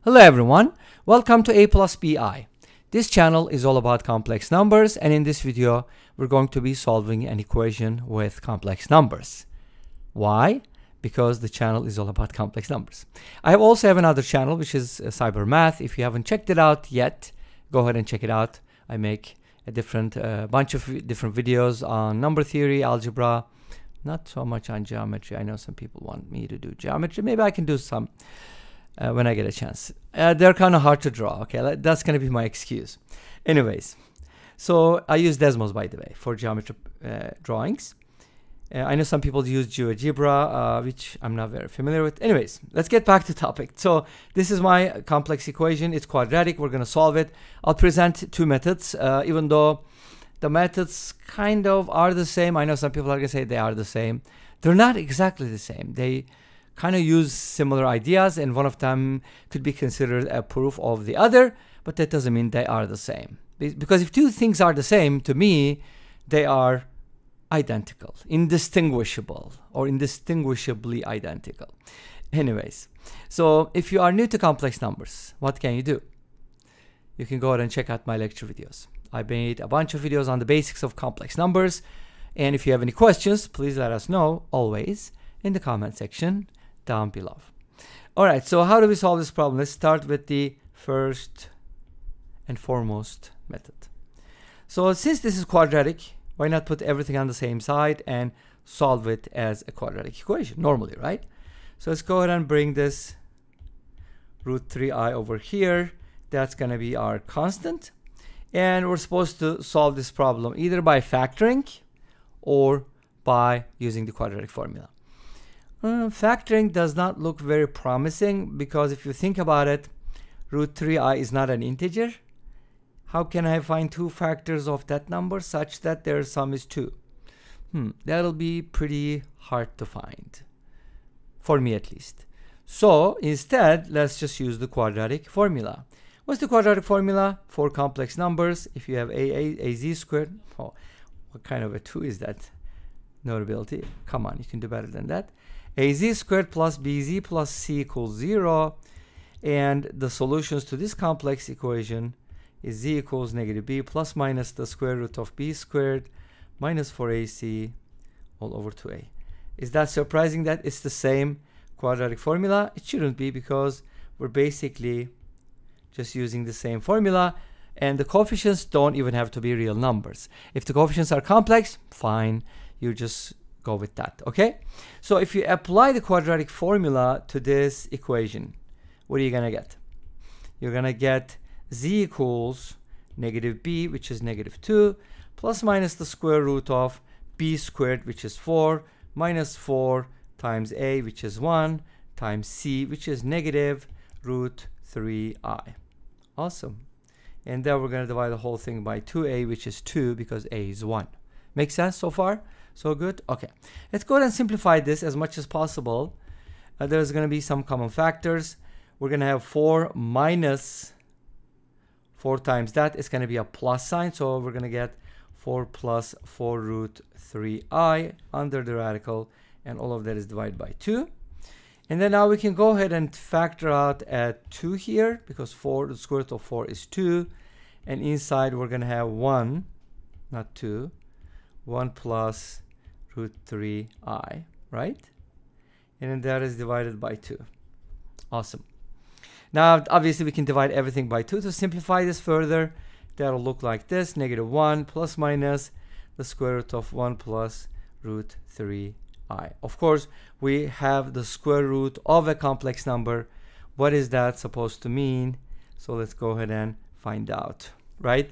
Hello everyone, welcome to aplusbi. This channel is all about complex numbers, and in this video we're going to be solving an equation with complex numbers. Why? Because the channel is all about complex numbers. I also have another channel which is Cyber Math. If you haven't checked it out yet, go ahead and check it out. I make a bunch of different videos on number theory, algebra, not so much on geometry. I know some people want me to do geometry. Maybe I can do some when I get a chance. They're kind of hard to draw. Okay, that's going to be my excuse. Anyways, so I use Desmos, by the way, for geometry drawings. I know some people use GeoGebra, which I'm not very familiar with. Anyways, let's get back to topic. So this is my complex equation. It's quadratic. We're going to solve it. I'll present two methods, even though the methods kind of are the same. I know some people are going to say they are the same. They're not exactly the same. They kind of use similar ideas, and one of them could be considered a proof of the other, but that doesn't mean they are the same. Because if two things are the same, to me, they are identical, indistinguishable, or indistinguishably identical. Anyways, so if you are new to complex numbers, what can you do? You can go ahead and check out my lecture videos. I made a bunch of videos on the basics of complex numbers, and if you have any questions, please let us know always in the comment section down below. All right, so how do we solve this problem? Let's start with the first and foremost method. So since this is quadratic, why not put everything on the same side and solve it as a quadratic equation normally, right? So let's go ahead and bring this root 3i over here. That's going to be our constant, and we're supposed to solve this problem either by factoring or by using the quadratic formula. Factoring does not look very promising, because if you think about it, root 3i is not an integer. How can I find two factors of that number such that their sum is 2? That'll be pretty hard to find, for me at least. So instead, let's just use the quadratic formula. What's the quadratic formula for complex numbers? If you have az squared, oh, what kind of a 2 is that? Notability. Come on, you can do better than that. Az squared plus bz plus c equals 0, and the solutions to this complex equation is z equals negative b plus minus the square root of b squared minus 4ac all over 2a. Is that surprising that it's the same quadratic formula? It shouldn't be, because we're basically just using the same formula, and the coefficients don't even have to be real numbers. If the coefficients are complex, fine, you just go with that. Okay, so if you apply the quadratic formula to this equation, what are you gonna get? You're gonna get z equals negative b, which is negative 2, plus minus the square root of b squared, which is 4, minus 4 times a, which is 1, times c, which is negative root 3i. Awesome. And then we're going to divide the whole thing by 2a, which is 2, because a is 1. Make sense so far? So good? Okay. Let's go ahead and simplify this as much as possible. There's going to be some common factors. We're going to have 4 minus 4 times that. It's going to be a plus sign. So we're going to get 4 plus 4 root 3i under the radical. And all of that is divided by 2. And then now we can go ahead and factor out at 2 here, because 4, the square root of 4 is 2. And inside we're going to have 1, not 2, 1 plus root 3i, right? And then that is divided by 2. Awesome. Now, obviously, we can divide everything by 2 to simplify this further. That'll look like this: negative 1 plus minus the square root of 1 plus root 3i. Of course, we have the square root of a complex number. What is that supposed to mean? So let's go ahead and find out, right?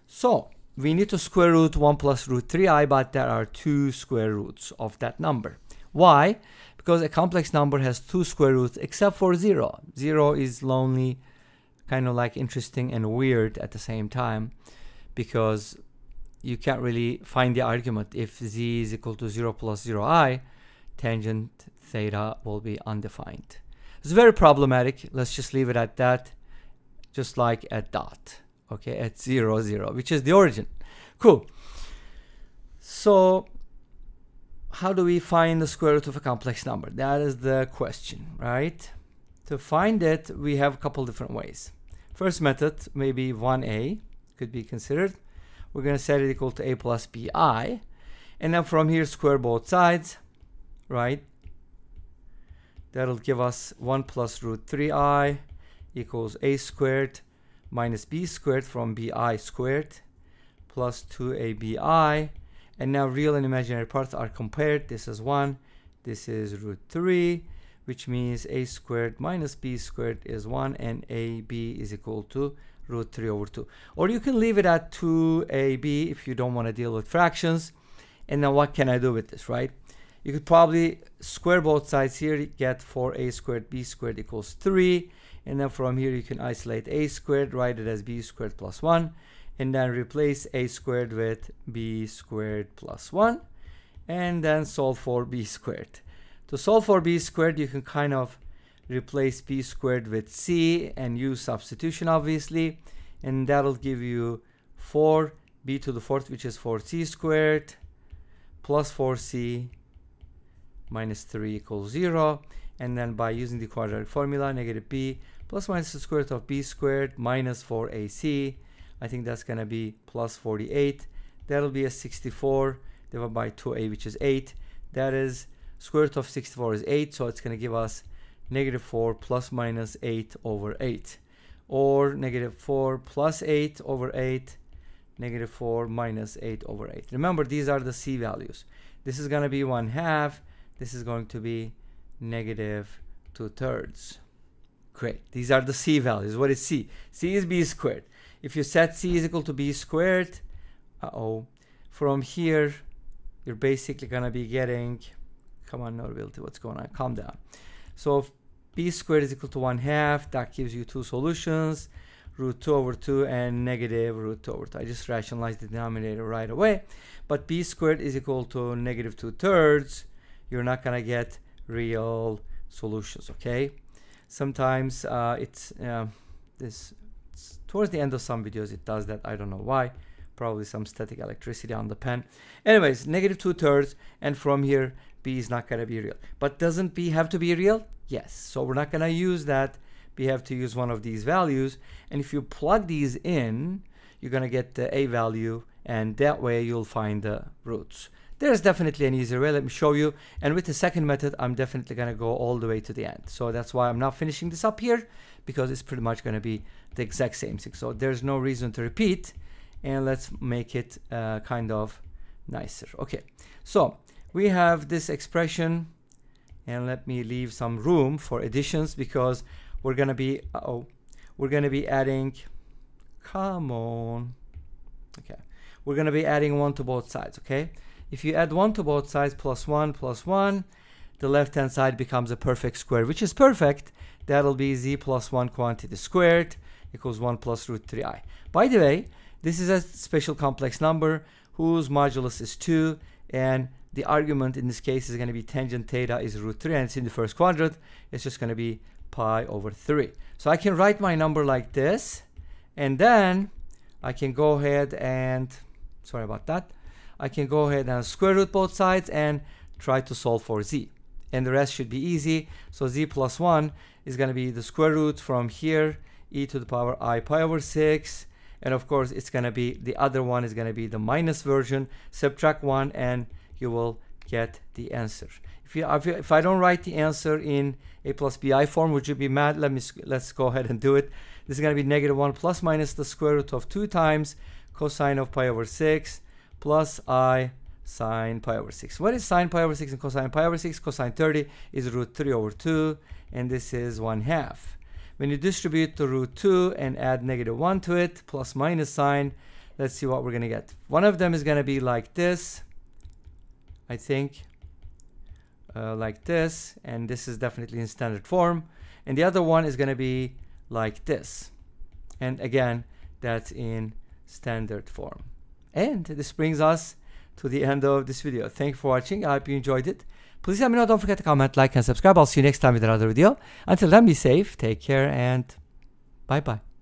So we need to square root 1 plus root 3i, but there are 2 square roots of that number. Why? Because a complex number has 2 square roots except for 0. 0 is lonely, kind of like interesting and weird at the same time, because you can't really find the argument. If z is equal to 0 plus 0i, tangent theta will be undefined. It's very problematic. Let's just leave it at that, just like at dot. Okay, at 0, 0, which is the origin. Cool. So how do we find the square root of a complex number? That is the question, right? To find it, we have a couple different ways. First method, maybe 1a could be considered. We're going to set it equal to a plus bi, and then from here square both sides, right? That'll give us 1 plus root 3i equals a squared minus b squared from bi squared plus 2abi. And now real and imaginary parts are compared. This is 1, this is root 3, which means a squared minus b squared is 1, and ab is equal to root 3 over 2. Or you can leave it at 2ab if you don't want to deal with fractions. And then what can I do with this, right? You could probably square both sides here, get 4a squared b squared equals 3. And then from here you can isolate a squared, write it as b squared plus 1. And then replace a squared with b squared plus 1. And then solve for b squared. To solve for b squared, you can kind of replace b squared with c and use substitution, obviously. And that'll give you 4b to the fourth, which is 4c squared, plus 4c minus 3 equals 0. And then by using the quadratic formula, negative b plus minus the square root of b squared minus 4ac. I think that's going to be plus 48. That'll be a 64 divided by 2a, which is 8. That is, square root of 64 is 8, so it's going to give us negative 4 plus minus 8 over 8. Or negative 4 plus 8 over 8, negative 4 minus 8 over 8. Remember, these are the c values. This is going to be 1/2. This is going to be negative 2/3. Great. These are the c values. What is c? c is b squared. If you set c is equal to b squared, from here, you're basically going to be getting, come on, Notability, what's going on? Calm down. So if b squared is equal to 1/2, that gives you two solutions, root 2 over 2 and negative root 2 over 2. I just rationalized the denominator right away. But b squared is equal to negative 2/3. You're not going to get real solutions, okay? Sometimes towards the end of some videos it does that. I don't know why. Probably some static electricity on the pen. Anyways, negative 2/3, and from here b is not going to be real. But doesn't b have to be real? Yes. So we're not going to use that. We have to use one of these values, and if you plug these in, you're going to get the a value, and that way you'll find the roots. There's definitely an easier way. Let me show you. And with the second method, I'm definitely going to go all the way to the end. So that's why I'm not finishing this up here, because it's pretty much going to be the exact same thing. So there's no reason to repeat, and let's make it kind of nicer. Okay, so we have this expression, and let me leave some room for additions, because we're going to be adding, come on. Okay, we're going to be adding 1 to both sides, okay? If you add 1 to both sides, plus 1, the left-hand side becomes a perfect square, which is perfect. That'll be z plus 1 quantity squared equals 1 plus root 3i. By the way, this is a special complex number whose modulus is 2, and the argument in this case is going to be tangent theta is root 3, and it's in the first quadrant. It's just going to be pi over 3. So I can write my number like this, and then I can go ahead and, sorry about that, I can go ahead and square root both sides and try to solve for z. And the rest should be easy. So z plus 1 is going to be the square root from here, e to the power I pi over 6. And of course, it's going to be, the other one is going to be the minus version. Subtract 1 and you will get the answer. If I don't write the answer in a plus bi form, would you be mad? Let's go ahead and do it. This is going to be negative 1 plus minus the square root of 2 times cosine of pi over 6 plus I sine pi over 6. What is sine pi over 6 and cosine pi over 6? Cosine 30 is root 3 over 2, and this is 1/2. When you distribute the root 2 and add negative 1 to it, plus minus sign, let's see what we're going to get. One of them is going to be like this, I think, like this, and this is definitely in standard form. And the other one is going to be like this. And again, that's in standard form. And this brings us to the end of this video. Thank you for watching. I hope you enjoyed it. Please let me know. Don't forget to comment, like, and subscribe. I'll see you next time with another video. Until then, be safe, take care, and bye-bye.